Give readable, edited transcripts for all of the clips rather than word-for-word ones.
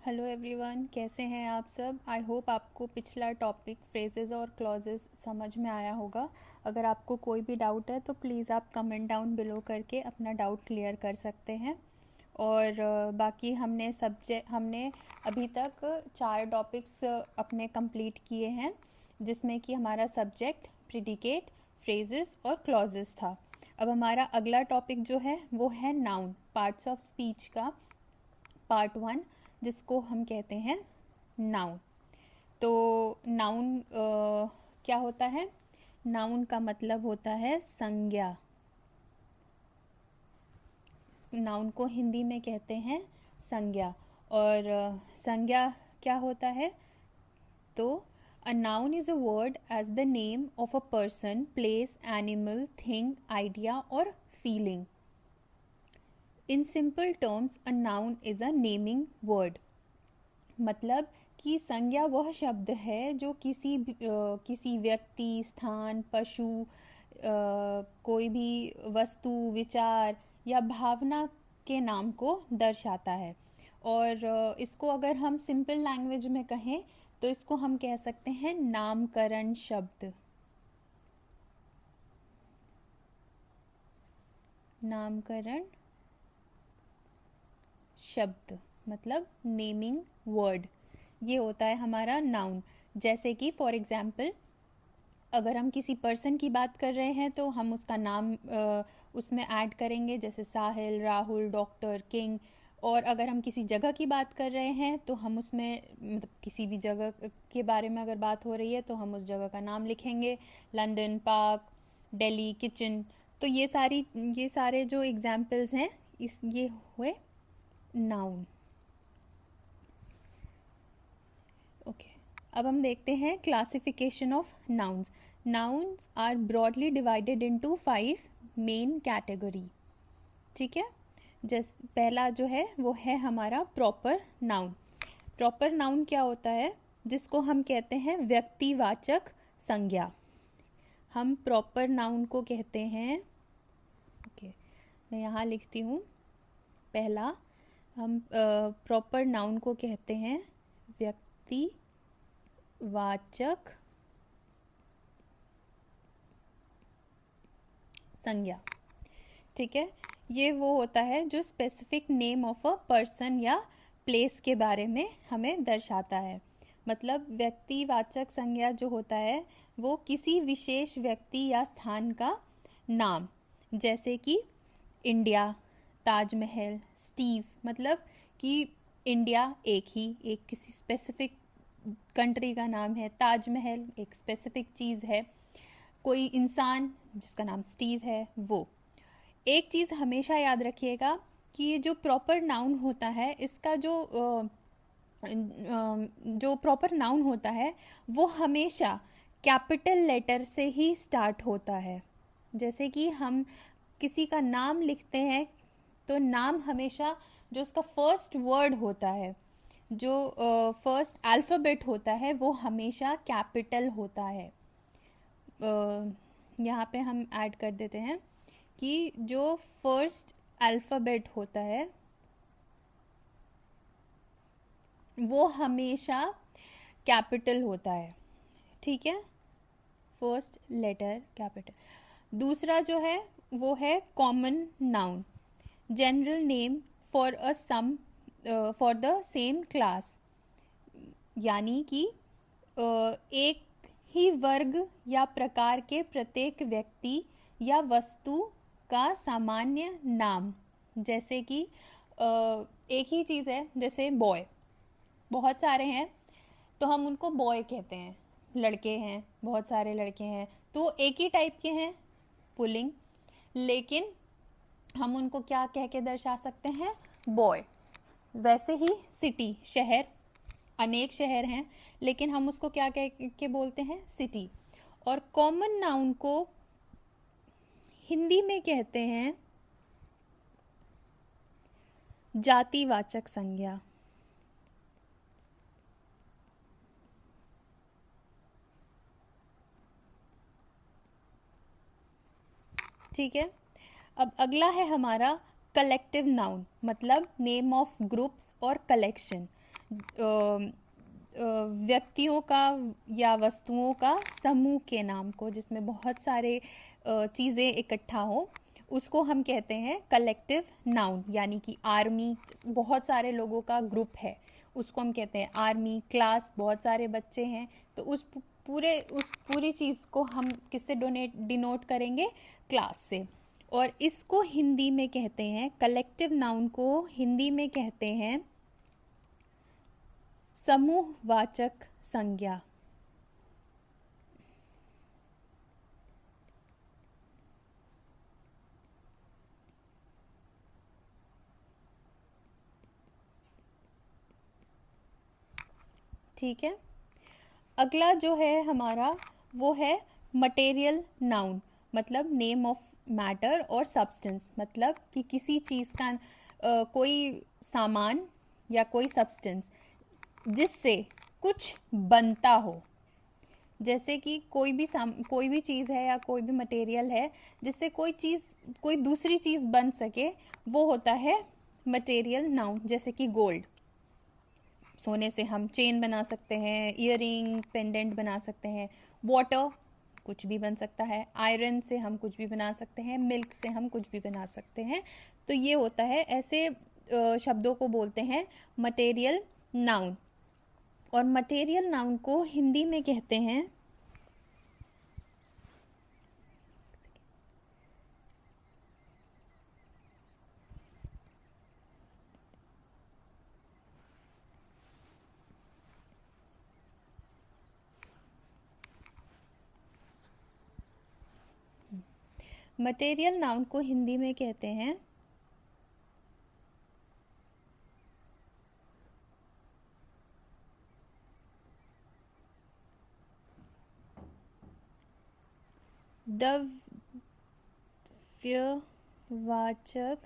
Hello everyone, कैसे हैं आप सब। आई होप आपको पिछला टॉपिक फ्रेजेस और क्लॉजेस समझ में आया होगा। अगर आपको कोई भी डाउट है तो प्लीज़ आप कमेंट डाउन बिलो करके अपना डाउट क्लियर कर सकते हैं। और बाकी हमने अभी तक 4 टॉपिक्स अपने कंप्लीट किए हैं, जिसमें कि हमारा सब्जेक्ट, प्रिडिकेट, फ्रेजेस और क्लॉजेस था। अब हमारा अगला टॉपिक जो है वो है नाउन, पार्ट्स ऑफ स्पीच का पार्ट 1, जिसको हम कहते हैं नाउन। तो नाउन क्या होता है? नाउन का मतलब होता है संज्ञा। नाउन को हिंदी में कहते हैं संज्ञा। और संज्ञा क्या होता है? तो a noun is a word as the name of a person, place, animal, thing, idea or feeling. In simple terms, a noun is a naming word. मतलब कि संज्ञा वह शब्द है जो किसी व्यक्ति, स्थान, पशु, कोई भी वस्तु, विचार या भावना के नाम को दर्शाता है। और इसको अगर हम सिंपल लैंग्वेज में कहें तो इसको हम कह सकते हैं नामकरण शब्द। नामकरण शब्द मतलब नेमिंग वर्ड, ये होता है हमारा नाउन। जैसे कि फॉर एग्जाम्पल, अगर हम किसी पर्सन की बात कर रहे हैं तो हम उसका नाम उसमें ऐड करेंगे, जैसे साहिल, राहुल, डॉक्टर, किंग। और अगर हम किसी जगह की बात कर रहे हैं तो हम उसमें मतलब किसी भी जगह के बारे में अगर बात हो रही है तो हम उस जगह का नाम लिखेंगे, लंदन, पार्क, दिल्ली, किचन। तो ये सारे जो एग्जाम्पल्स हैं ये हुए नाउन। ओके, अब हम देखते हैं classification of nouns. Nouns are broadly divided into 5 main category. ठीक है, पहला जो है वो है हमारा प्रॉपर नाउन। प्रॉपर नाउन क्या होता है? जिसको हम कहते हैं व्यक्तिवाचक संज्ञा। हम प्रॉपर नाउन को कहते हैं, ओके मैं यहाँ लिखती हूँ। पहला, हम प्रॉपर नाउन को कहते हैं व्यक्तिवाचक संज्ञा। ठीक है, ये वो होता है जो specific name of a person या प्लेस के बारे में हमें दर्शाता है। मतलब व्यक्तिवाचक संज्ञा जो होता है वो किसी विशेष व्यक्ति या स्थान का नाम, जैसे कि इंडिया, ताजमहल, स्टीव। मतलब कि इंडिया एक किसी स्पेसिफिक कंट्री का नाम है, ताजमहल एक स्पेसिफिक चीज़ है, कोई इंसान जिसका नाम स्टीव है वो। एक चीज़ हमेशा याद रखिएगा कि ये जो प्रॉपर नाउन होता है इसका जो प्रॉपर नाउन होता है वो हमेशा कैपिटल लेटर से ही स्टार्ट होता है। जैसे कि हम किसी का नाम लिखते हैं तो नाम हमेशा जो उसका फर्स्ट वर्ड होता है, जो फर्स्ट अल्फ़ाबेट होता है वो हमेशा कैपिटल होता है। यहाँ पे हम ऐड कर देते हैं कि जो फर्स्ट अल्फ़ाबेट होता है वो हमेशा कैपिटल होता है। ठीक है, फर्स्ट लेटर कैपिटल। दूसरा जो है वो है common noun, general name for for the same class. यानी कि एक ही वर्ग या प्रकार के प्रत्येक व्यक्ति या वस्तु का सामान्य नाम। जैसे कि एक ही चीज़ है, जैसे बॉय, बहुत सारे हैं तो हम उनको बॉय कहते हैं। लड़के हैं, बहुत सारे लड़के हैं तो एक ही टाइप के हैं, पुल्लिंग। लेकिन हम उनको क्या कह के दर्शा सकते हैं? बॉय। वैसे ही सिटी, शहर, अनेक शहर हैं लेकिन हम उसको क्या कह के बोलते हैं? सिटी। और कॉमन नाउन को हिंदी में कहते हैं जातिवाचक संज्ञा। ठीक है, अब अगला है हमारा कलेक्टिव नाउन, मतलब नेम ऑफ ग्रुप्स और कलेक्शन। व्यक्तियों का या वस्तुओं का समूह के नाम को, जिसमें बहुत सारे चीज़ें इकट्ठा हो, उसको हम कहते हैं कलेक्टिव नाउन। यानी कि आर्मी, बहुत सारे लोगों का ग्रुप है, उसको हम कहते हैं आर्मी। क्लास, बहुत सारे बच्चे हैं, तो उस पूरी चीज़ को हम किससे डिनोट करेंगे? क्लास से। और इसको हिंदी में कहते हैं, कलेक्टिव नाउन को हिंदी में कहते हैं समूहवाचक संज्ञा। ठीक है। अगला जो है हमारा वो है मटेरियल नाउन, मतलब नेम ऑफ मैटर और सब्सटेंस, मतलब कि किसी चीज़ का कोई सामान या कोई सब्सटेंस जिससे कुछ बनता हो। जैसे कि कोई भी चीज़ है या कोई भी मटेरियल है जिससे कोई दूसरी चीज़ बन सके, वो होता है मटेरियल नाउन। जैसे कि गोल्ड, सोने से हम चेन बना सकते हैं, ईयरिंग, पेंडेंट बना सकते हैं। वाटर, कुछ भी बन सकता है। आयरन से हम कुछ भी बना सकते हैं। मिल्क से हम कुछ भी बना सकते हैं। तो ये होता है, ऐसे शब्दों को बोलते हैं मटेरियल नाउन। और मटेरियल नाउन को हिंदी में कहते हैं मटेरियल नाउन को हिंदी में कहते हैं द्रव्यवाचक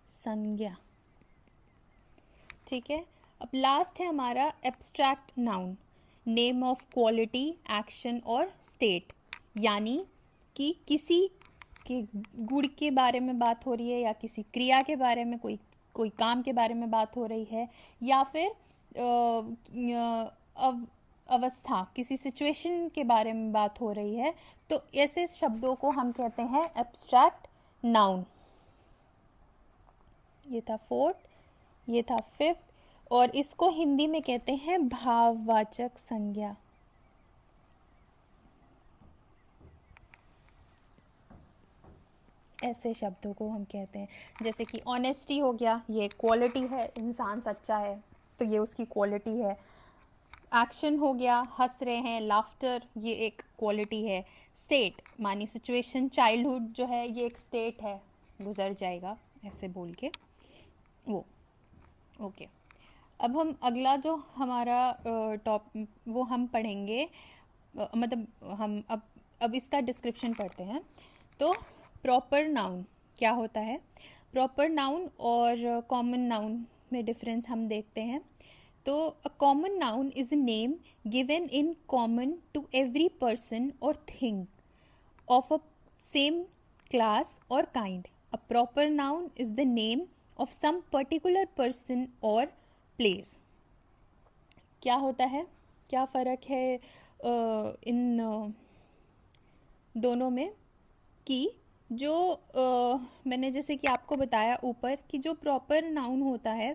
संज्ञा। ठीक है। अब लास्ट है हमारा abstract noun, name of quality, action और स्टेट। यानी कि किसी के गुण के बारे में बात हो रही है, या किसी क्रिया के बारे में, कोई काम के बारे में बात हो रही है, या फिर अवस्था, किसी सिचुएशन के बारे में बात हो रही है, तो ऐसे शब्दों को हम कहते हैं एब्स्ट्रैक्ट नाउन। ये था फोर्थ, ये था फिफ्थ, और इसको हिंदी में कहते हैं भाववाचक संज्ञा। ऐसे शब्दों को हम कहते हैं, जैसे कि ऑनेस्टी हो गया, ये क्वालिटी है, इंसान सच्चा है तो ये उसकी क्वालिटी है। एक्शन हो गया, हंस रहे हैं, लाफ्टर, ये एक क्वालिटी है। स्टेट मानी सिचुएशन, चाइल्डहुड जो है ये एक स्टेट है, गुजर जाएगा, ऐसे बोल के वो। ओके। अब हम अगला जो हमारा वो हम पढ़ेंगे, मतलब हम अब इसका डिस्क्रिप्शन पढ़ते हैं। तो प्रॉपर नाउन क्या होता है, प्रॉपर नाउन और कॉमन नाउन में डिफरेंस हम देखते हैं। तो a common noun is a name given in common to every person और thing of a same class or kind. A proper noun is the name of some particular person or place. क्या होता है, क्या फ़र्क है इन दोनों में? कि जो मैंने जैसे कि आपको बताया ऊपर कि जो प्रॉपर नाउन होता है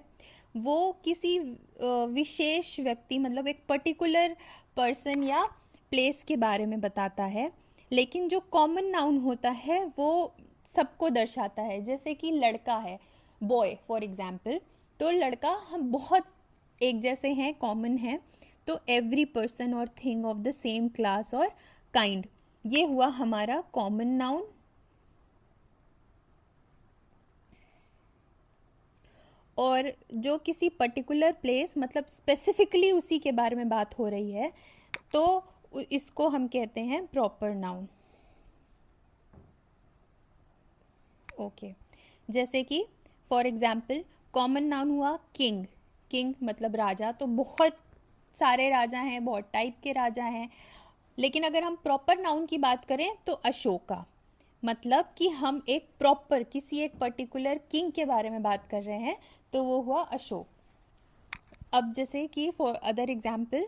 वो किसी विशेष व्यक्ति, मतलब एक पर्टिकुलर पर्सन या प्लेस के बारे में बताता है। लेकिन जो कॉमन नाउन होता है वो सबको दर्शाता है। जैसे कि लड़का है, बॉय फॉर एग्जाम्पल, तो लड़का हम बहुत एक जैसे हैं, कॉमन है। तो एवरी पर्सन और thing of the same class और काइंड, ये हुआ हमारा कॉमन नाउन। और जो किसी पर्टिकुलर प्लेस, मतलब स्पेसिफिकली उसी के बारे में बात हो रही है, तो इसको हम कहते हैं प्रॉपर नाउन। ओके। जैसे कि फॉर एग्जाम्पल कॉमन नाउन हुआ किंग। किंग मतलब राजा, तो बहुत सारे राजा हैं, बहुत टाइप के राजा हैं। लेकिन अगर हम प्रॉपर नाउन की बात करें तो अशोका, मतलब कि हम किसी एक पर्टिकुलर किंग के बारे में बात कर रहे हैं, तो वो हुआ अशोक। अब जैसे कि for other example,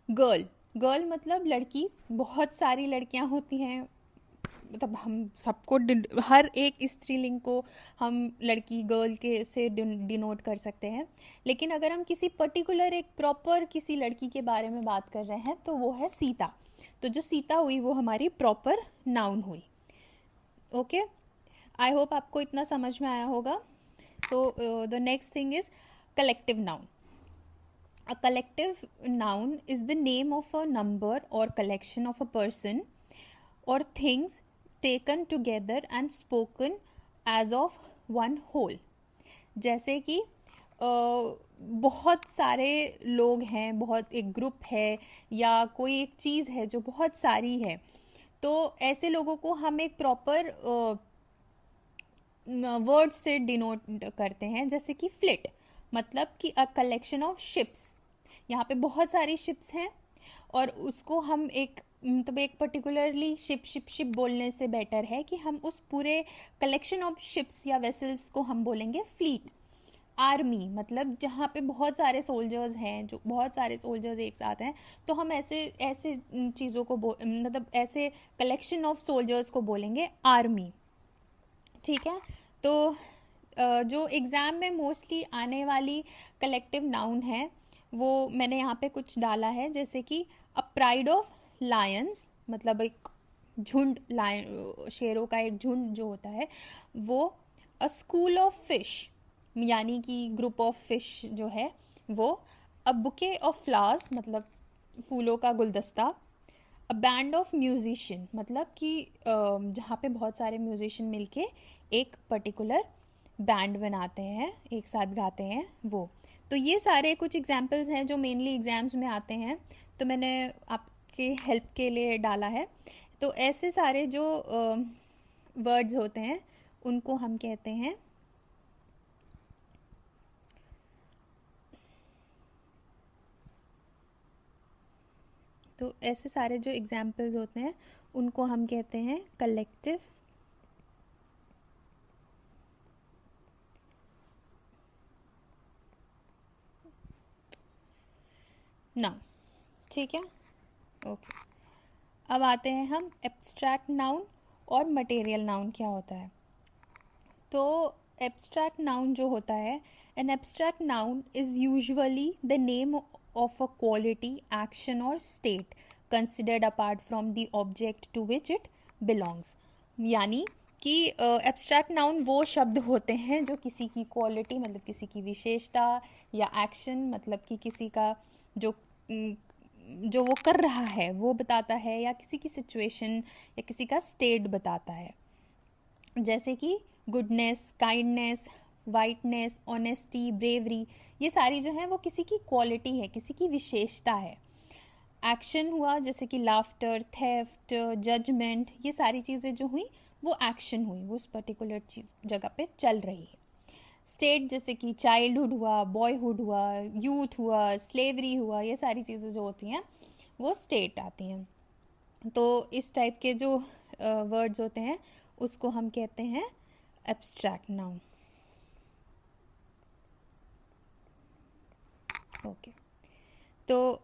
girl, girl मतलब लड़की, बहुत सारी लड़कियां होती हैं, मतलब हम सबको हर एक स्त्रीलिंग को हम लड़की गर्ल के से डिनोट कर सकते हैं। लेकिन अगर हम किसी पर्टिकुलर एक प्रॉपर किसी लड़की के बारे में बात कर रहे हैं तो वो है सीता। तो जो सीता हुई वो हमारी प्रॉपर नाउन हुई। ओके, आई होप आपको इतना समझ में आया होगा। So the next thing is collective noun. A collective noun is the name of a number or collection of a person or things taken together and spoken as of one whole। जैसे कि बहुत सारे लोग हैं, बहुत एक group है, या कोई एक चीज़ है जो बहुत सारी है, तो ऐसे लोगों को हम एक प्रॉपर वर्ड से डिनोट करते हैं। जैसे कि फ्लिट मतलब कि अ कलेक्शन ऑफ शिप्स, यहाँ पे बहुत सारी शिप्स हैं और उसको हम एक मतलब एक पर्टिकुलरली शिप शिप शिप बोलने से बेटर है कि हम उस पूरे कलेक्शन ऑफ शिप्स या वेसल्स को हम बोलेंगे फ्लीट। आर्मी मतलब जहाँ पे बहुत सारे सोल्जर्स हैं, जो बहुत सारे सोल्जर्स एक साथ हैं, तो हम ऐसे ऐसे चीज़ों को मतलब ऐसे कलेक्शन ऑफ सोल्जर्स को बोलेंगे आर्मी। ठीक है, तो जो एग्ज़ाम में मोस्टली आने वाली कलेक्टिव नाउन है वो मैंने यहाँ पे कुछ डाला है। जैसे कि अ प्राइड ऑफ लायंस मतलब एक झुंड, लायन शेरों का एक झुंड जो होता है वो। अ स्कूल ऑफ फिश यानी कि ग्रुप ऑफ फिश जो है वो। अ बुके ऑफ फ्लावर्स मतलब फूलों का गुलदस्ता। अ बैंड ऑफ म्यूजिशियन मतलब कि जहाँ पे बहुत सारे म्यूजिशियन मिलके एक पर्टिकुलर बैंड बनाते हैं, एक साथ गाते हैं वो। तो ये सारे कुछ एग्जाम्पल्स हैं जो मेनली एग्ज़ाम्स में आते हैं, तो मैंने आपके हेल्प के लिए डाला है। तो ऐसे सारे जो वर्ड्स होते हैं उनको हम कहते हैं तो ऐसे सारे जो एग्जाम्पल्स होते हैं उनको हम कहते हैं कलेक्टिव नाउन। ठीक है, ओके। अब आते हैं हम एब्स्ट्रैक्ट नाउन और मटेरियल नाउन क्या होता है। तो एब्स्ट्रैक्ट नाउन जो होता है, an abstract noun is usually the name of a quality, action और state considered apart from the object to which it belongs. यानी कि एब्स्ट्रैक्ट नाउन वो शब्द होते हैं जो किसी की क्वालिटी मतलब किसी की विशेषता, या एक्शन मतलब कि किसी का जो जो वो कर रहा है वो बताता है, या किसी की सिचुएशन या किसी का स्टेट बताता है। जैसे कि goodness, kindness, whiteness, honesty, bravery, ये सारी जो है वो किसी की क्वालिटी है, किसी की विशेषता है। एक्शन हुआ जैसे कि लाफ्टर, थेफ्ट, जजमेंट, ये सारी चीज़ें जो हुई वो एक्शन हुई, वो उस पर्टिकुलर चीज जगह पे चल रही है। स्टेट जैसे कि चाइल्डहुड हुआ, बॉयहुड हुआ, यूथ हुआ, स्लेवरी हुआ, ये सारी चीज़ें जो होती हैं वो स्टेट आती हैं। तो इस टाइप के जो वर्ड्स होते हैं उसको हम कहते हैं एब्स्ट्रैक्ट नाउन। ओके, तो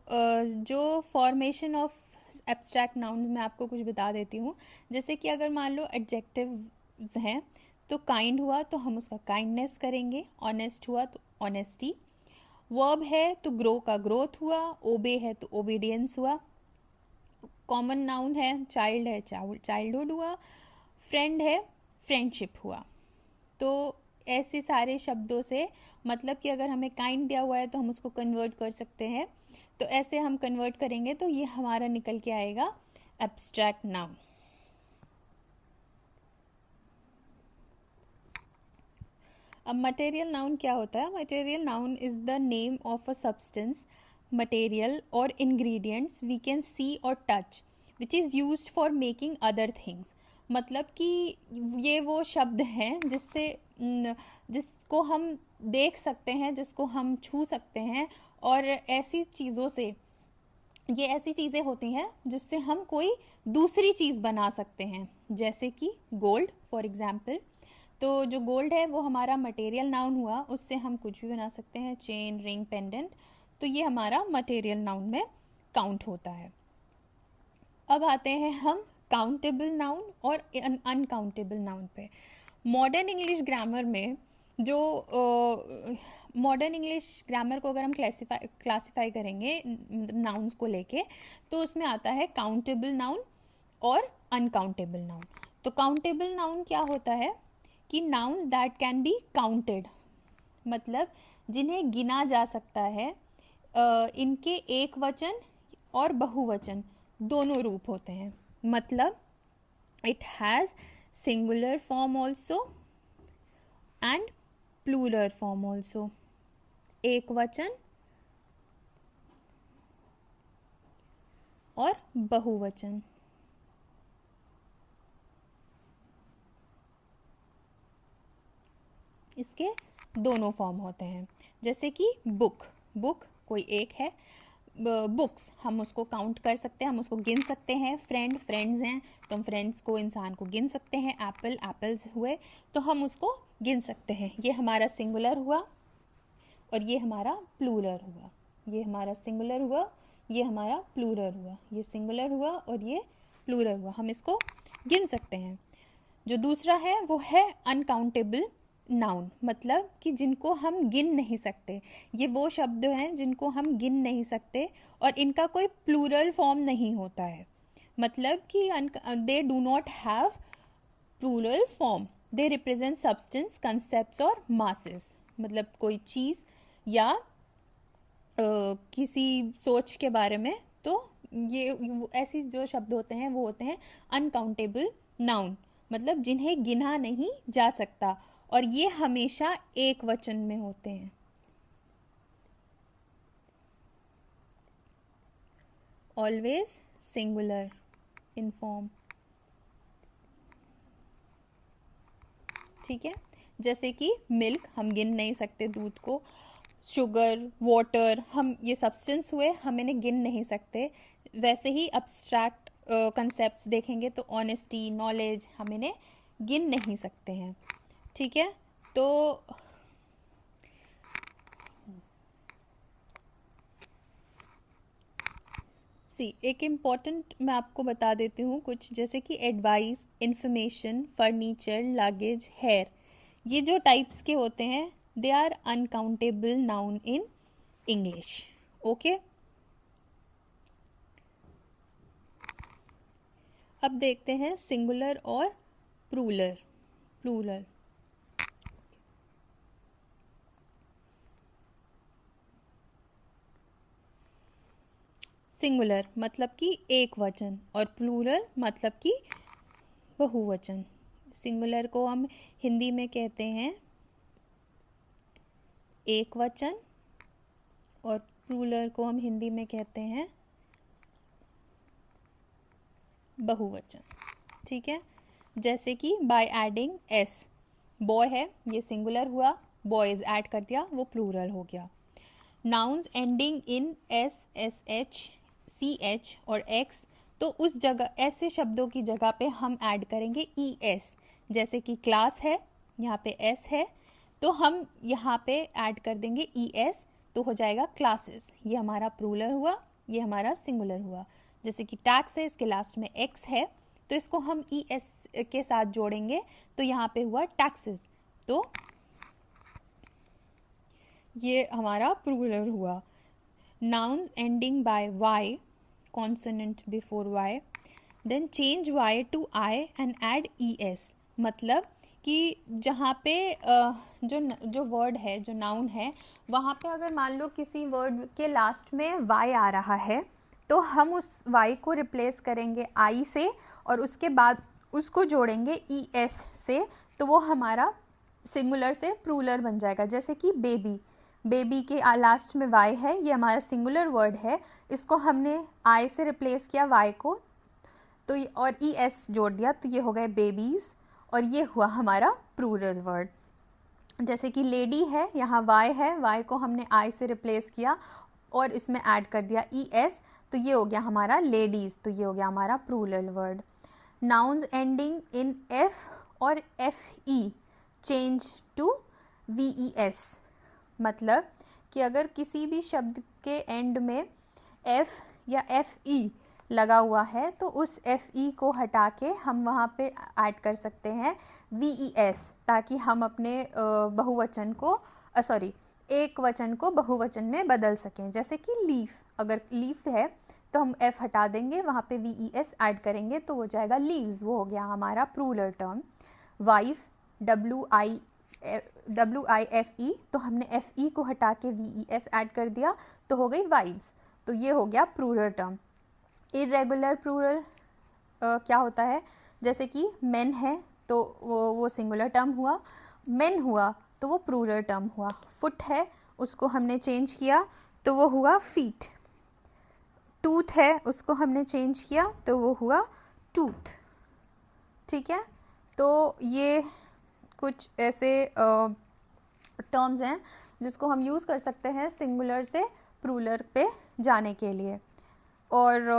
जो फॉर्मेशन ऑफ एब्स्ट्रैक्ट नाउन मैं आपको कुछ बता देती हूँ। जैसे कि अगर मान लो एडजेक्टिव्स हैं, तो काइंड हुआ तो हम उसका काइंडनेस करेंगे, ऑनेस्ट हुआ तो ऑनेस्टी, वर्ब है तो ग्रो का ग्रोथ हुआ, ओबे है तो ओबीडियंस हुआ, कॉमन नाउन है चाइल्ड है चाइल्डहुड हुआ, फ्रेंड है फ्रेंडशिप हुआ। तो ऐसे सारे शब्दों से मतलब कि अगर हमें काइंड दिया हुआ है तो हम उसको कन्वर्ट कर सकते हैं। तो ऐसे हम कन्वर्ट करेंगे तो ये हमारा निकल के आएगा एब्स्ट्रैक्ट नाउन। अब मटेरियल नाउन क्या होता है। Material noun is the name of a substance, material और इंग्रेडिएंट्स वी कैन सी और touch which is used for making other things. मतलब कि ये वो शब्द हैं जिससे जिसको हम देख सकते हैं, जिसको हम छू सकते हैं, और ऐसी चीज़ों से, ये ऐसी चीज़ें होती हैं जिससे हम कोई दूसरी चीज़ बना सकते हैं। जैसे कि गोल्ड फॉर एग्जाम्पल। तो जो गोल्ड है वो हमारा मटेरियल नाउन हुआ, उससे हम कुछ भी बना सकते हैं, चेन, रिंग, पेंडेंट। तो ये हमारा मटेरियल नाउन में काउंट होता है। अब आते हैं हम काउंटेबल नाउन और अनकाउंटेबल नाउन पे। मॉडर्न इंग्लिश ग्रामर में जो मॉडर्न इंग्लिश ग्रामर को अगर हम क्लासिफाई करेंगे नाउन्स को लेके, तो उसमें आता है काउंटेबल नाउन और अनकाउंटेबल नाउन। तो काउंटेबल नाउन क्या होता है कि nouns that can be counted, मतलब जिन्हें गिना जा सकता है। इनके एक वचन और बहुवचन दोनों रूप होते हैं, मतलब it has singular form also and plural form also. एक वचन और बहुवचन। इसके दोनों फॉर्म होते हैं। जैसे कि बुक, बुक कोई एक है, बुक्स हम उसको काउंट कर सकते हैं, हम उसको गिन सकते हैं। फ्रेंड, फ्रेंड्स हैं तो हम फ्रेंड्स को, इंसान को गिन सकते हैं। एप्पल, एप्पल्स हुए तो हम उसको गिन सकते हैं। ये हमारा सिंगुलर हुआ और ये हमारा प्लूरल हुआ। ये हमारा सिंगुलर हुआ, ये हमारा प्लूरल हुआ। ये सिंगुलर हुआ और ये प्लूरल हुआ, हम इसको गिन सकते हैं। जो दूसरा है वो है अनकाउंटेबल नाउन, मतलब कि जिनको हम गिन नहीं सकते। ये वो शब्द हैं जिनको हम गिन नहीं सकते और इनका कोई प्लूरल फॉर्म नहीं होता है, मतलब कि they do not have plural form. They represent substance, concepts और मासेस, मतलब कोई चीज़ या किसी सोच के बारे में। तो ये ऐसी जो शब्द होते हैं वो होते हैं अनकाउंटेबल नाउन, मतलब जिन्हें गिना नहीं जा सकता, और ये हमेशा एक वचन में होते हैं। ऑलवेज सिंगुलर इन फॉर्म, ठीक है। जैसे कि मिल्क हम गिन नहीं सकते दूध को, शुगर, वाटर, हम ये सब्सटेंस हुए, हम इन्हें गिन नहीं सकते। वैसे ही अब्स्ट्रैक्ट कंसेप्ट्स देखेंगे तो ऑनेस्टी, नॉलेज, हम इन्हें गिन नहीं सकते हैं, ठीक है। तो एक इम्पॉर्टेंट मैं आपको बता देती हूँ कुछ, जैसे कि advice, information, furniture, luggage, hair, ये जो टाइप्स के होते हैं they are uncountable noun in English. Okay, अब देखते हैं सिंगुलर और प्लूरल। प्लूरल सिंगुलर मतलब कि एक वचन और प्लूरल मतलब कि बहुवचन। सिंगुलर को हम हिंदी में कहते हैं एक वचन और प्लूरल को हम हिंदी में कहते हैं बहुवचन, ठीक है। जैसे कि बाय एडिंग एस, बॉय है ये सिंगुलर हुआ, बॉयज ऐड कर दिया वो प्लूरल हो गया। Nouns ending in S, S H, C H और एक्स, तो उस जगह ऐसे शब्दों की जगह पे हम ऐड करेंगे ई एस। जैसे कि क्लास है, यहाँ पे एस है तो हम यहाँ पे ऐड कर देंगे ई एस, तो हो जाएगा क्लासेस। ये हमारा प्लूरल हुआ, ये हमारा सिंगुलर हुआ। जैसे कि टैक्स है, इसके लास्ट में एक्स है तो इसको हम ई एस के साथ जोड़ेंगे तो यहाँ पे हुआ टैक्सेस, तो ये हमारा प्लूरल हुआ। Nouns ending by Y, consonant before Y, then change Y to I and add E S, मतलब कि जहाँ पे जो वर्ड है, जो नाउन है, वहाँ पे अगर मान लो किसी वर्ड के लास्ट में वाई आ रहा है तो हम उस वाई को रिप्लेस करेंगे आई से और उसके बाद उसको जोड़ेंगे ई एस से, तो वो हमारा सिंगुलर से प्लूरल बन जाएगा। जैसे कि बेबी, बेबी के लास्ट में वाई है, ये हमारा सिंगुलर वर्ड है, इसको हमने आई से रिप्लेस किया वाई को, तो और ई एस जोड़ दिया तो ये हो गए बेबीज़, और ये हुआ हमारा प्लूरल वर्ड। जैसे कि लेडी है, यहाँ वाई है, वाई को हमने आई से रिप्लेस किया और इसमें ऐड कर दिया ई एस, तो ये हो गया हमारा लेडीज़, तो ये हो गया हमारा plural word. Nouns ending in F और F E change to V E S, मतलब कि अगर किसी भी शब्द के एंड में एफ या एफ ई लगा हुआ है तो उस एफ ई को हटा के हम वहाँ पे ऐड कर सकते हैं वी ई एस, ताकि हम अपने बहुवचन को सॉरी एक वचन को बहुवचन में बदल सकें। जैसे कि लीफ, अगर लीफ है तो हम एफ हटा देंगे, वहाँ पे वी ई एस ऐड करेंगे तो हो जाएगा लीव्स, वो हो गया हमारा plural term. Wife, W I F E, तो हमने एफ ई को हटा के वी ई एस ऐड कर दिया तो हो गई वाइव्स, तो ये हो गया प्लूरल टर्म। इरेगुलर प्लूरल क्या होता है, जैसे कि मेन है तो वो सिंगुलर टर्म हुआ, मेन हुआ तो वो प्लूरल टर्म हुआ। फुट है उसको हमने चेंज किया तो वो हुआ फीट। टूथ है उसको हमने चेंज किया तो वो हुआ टूथ। ठीक है, तो ये कुछ ऐसे टर्म्स हैं जिसको हम यूज़ कर सकते हैं सिंगुलर से प्लूरल पे जाने के लिए। और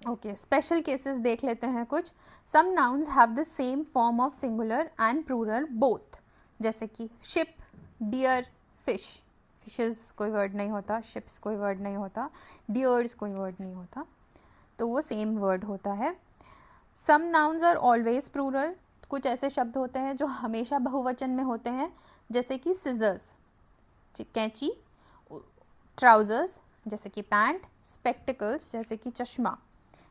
ओके, स्पेशल केसेस देख लेते हैं कुछ। Some nouns have the same form of singular and plural both, जैसे कि शिप, डियर, फिश। फिशेस कोई वर्ड नहीं होता, शिप्स कोई वर्ड नहीं होता, डियर्स कोई वर्ड नहीं होता, तो वो सेम वर्ड होता है। Some nouns are always plural, कुछ ऐसे शब्द होते हैं जो हमेशा बहुवचन में होते हैं, जैसे कि सिजर्स, कैंची, ट्राउजर्स जैसे कि पैंट, स्पेक्टिकल्स जैसे कि चश्मा।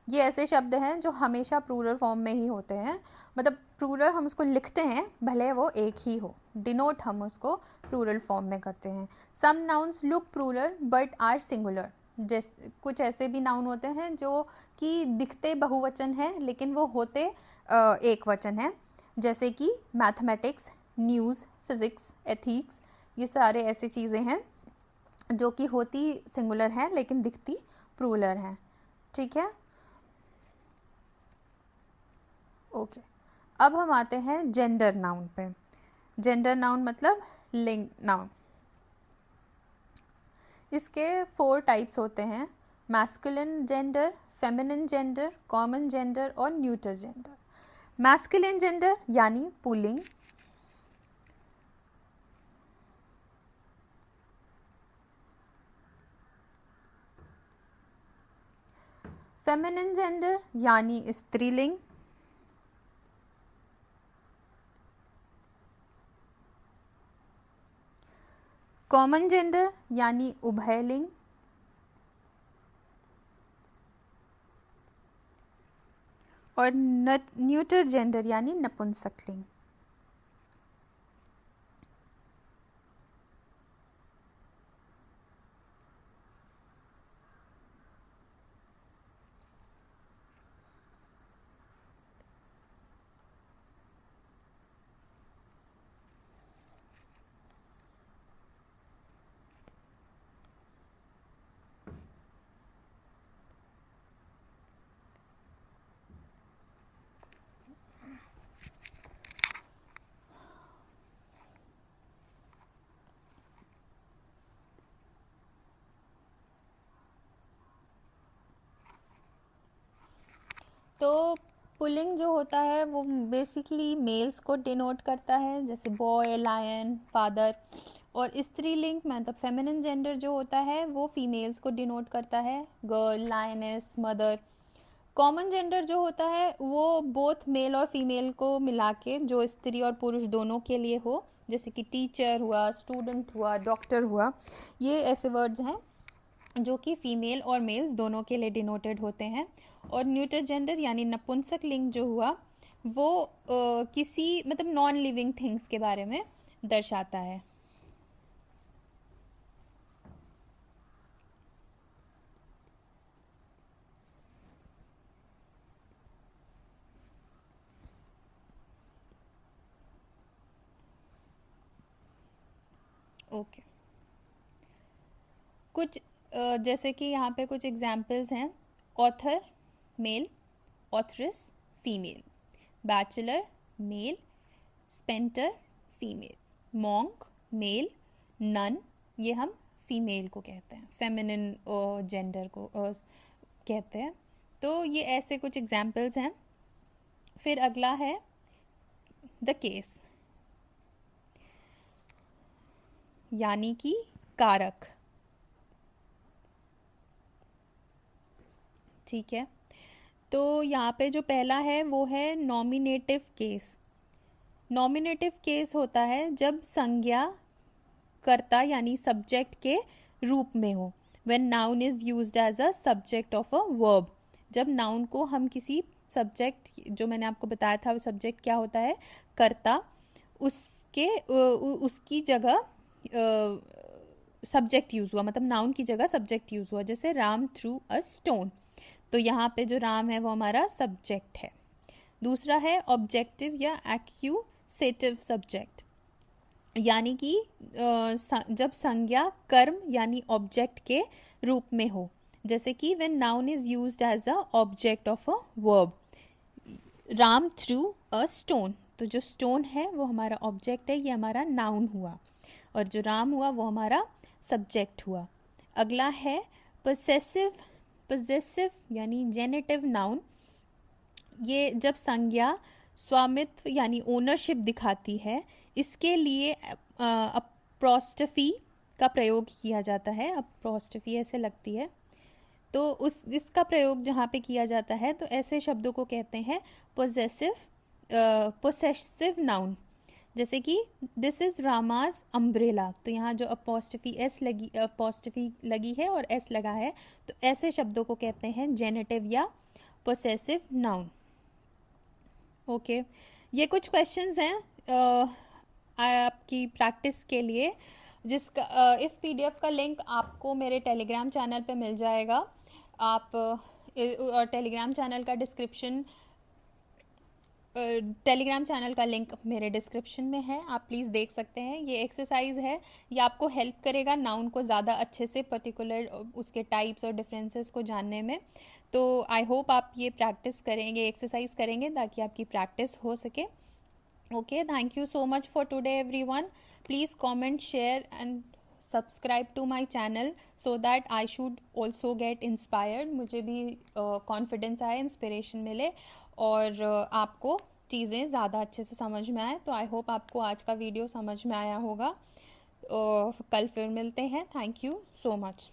ये ऐसे शब्द हैं जो हमेशा प्लूरल फॉर्म में ही होते हैं, मतलब प्लूरल हम उसको लिखते हैं भले वो एक ही हो, डिनोट हम उसको प्लूरल फॉर्म में करते हैं। Some nouns look plural but are singular, जैसे कुछ ऐसे भी नाउन होते हैं जो कि दिखते बहुवचन हैं लेकिन वो होते एक वचन है, जैसे कि मैथमेटिक्स, न्यूज़, फिज़िक्स, एथिक्स। ये सारे ऐसी चीज़ें हैं जो कि होती सिंगुलर हैं लेकिन दिखती प्लूरल हैं। ठीक है, ओके। अब हम आते हैं जेंडर नाउन पे। जेंडर नाउन मतलब लिंग नाउन। इसके 4 टाइप्स होते हैं, masculine gender, feminine gender, common gender और न्यूटर जेंडर। मैस्कुलिन जेंडर यानी पुल्लिंग, फेमिनिन जेंडर यानी स्त्रीलिंग, कॉमन जेंडर यानी उभयलिंग, और न्यूटर जेंडर यानी नपुंसकलिंग। तो पुलिंग जो होता है वो बेसिकली मेल्स को डिनोट करता है, जैसे बॉय, लायन, फादर। और स्त्रीलिंग मतलब फेमिनिन जेंडर जो होता है वो फीमेल्स को डिनोट करता है, girl, lioness, mother. Common gender जो होता है वो बोथ मेल और फीमेल को मिला के, जो स्त्री और पुरुष दोनों के लिए हो, जैसे कि टीचर हुआ, स्टूडेंट हुआ, डॉक्टर हुआ। ये ऐसे वर्ड्स हैं जो कि फीमेल और मेल्स दोनों के लिए डिनोटेड होते हैं। और न्यूटर जेंडर यानी नपुंसक लिंग जो हुआ वो किसी मतलब नॉन लिविंग थिंग्स के बारे में दर्शाता है। ओके, कुछ जैसे कि यहाँ पे कुछ एग्जाम्पल्स हैं। Author male, authoress female, bachelor male, spinster female, monk male, nun ये हम फीमेल को कहते हैं, फेमिनिन जेंडर को कहते हैं। तो ये ऐसे कुछ एग्जाम्पल्स हैं। फिर अगला है द केस। यानी कि कारक। ठीक है, तो यहाँ पे जो पहला है वो है नॉमिनेटिव केस। नॉमिनेटिव केस होता है जब संज्ञा कर्ता यानी सब्जेक्ट के रूप में हो। When noun is used as a subject of a verb. जब नाउन को हम किसी सब्जेक्ट, जो मैंने आपको बताया था वो सब्जेक्ट क्या होता है, कर्ता, उसकी जगह सब्जेक्ट यूज हुआ, मतलब नाउन की जगह सब्जेक्ट यूज हुआ। जैसे राम थ्रू अ स्टोन, तो यहाँ पे जो राम है वो हमारा सब्जेक्ट है। दूसरा है ऑब्जेक्टिव या एक्यूसेटिव सब्जेक्ट, यानी कि जब संज्ञा कर्म यानी ऑब्जेक्ट के रूप में हो। जैसे कि when noun is used as a object of a verb. Ram threw a stone, तो जो स्टोन है वो हमारा ऑब्जेक्ट है, ये हमारा नाउन हुआ, और जो राम हुआ वो हमारा सब्जेक्ट हुआ। अगला है पोसेसिव, पोजेसिव यानी जेनेटिव नाउन। ये जब संज्ञा स्वामित्व यानी ओनरशिप दिखाती है, इसके लिए अप्रोस्ट्रफी का प्रयोग किया जाता है। अप्रोस्ट्रफी ऐसे लगती है, तो उस जिसका प्रयोग जहाँ पे किया जाता है तो ऐसे शब्दों को कहते हैं पोजेसिव, पोसेसिव नाउन। जैसे कि दिस इज रामाज अम्ब्रेला, तो यहाँ जो अपोस्ट्रफी लगी है और एस लगा है, तो ऐसे शब्दों को कहते हैं जेनेटिव या पोसेसिव नाउन। ओके, ये कुछ क्वेश्चंस हैं आपकी प्रैक्टिस के लिए, जिसका इस पीडीएफ का लिंक आपको मेरे टेलीग्राम चैनल पे मिल जाएगा। आप टेलीग्राम चैनल का टेलीग्राम चैनल का लिंक मेरे डिस्क्रिप्शन में है, आप प्लीज़ देख सकते हैं। ये एक्सरसाइज है, ये आपको हेल्प करेगा नाउन को ज़्यादा अच्छे से, पर्टिकुलर उसके टाइप्स और डिफरेंसेस को जानने में। तो आई होप आप ये प्रैक्टिस करेंगे, एक्सरसाइज करेंगे, ताकि आपकी प्रैक्टिस हो सके। Okay, thank you so much for today everyone. Please comment, share and subscribe to my channel so that I should also get inspired. मुझे भी कॉन्फिडेंस आए, इंस्पिरेशन मिले, और आपको चीज़ें ज़्यादा अच्छे से समझ में आए। तो आई होप आपको आज का वीडियो समझ में आया होगा। कल फिर मिलते हैं। Thank you so much.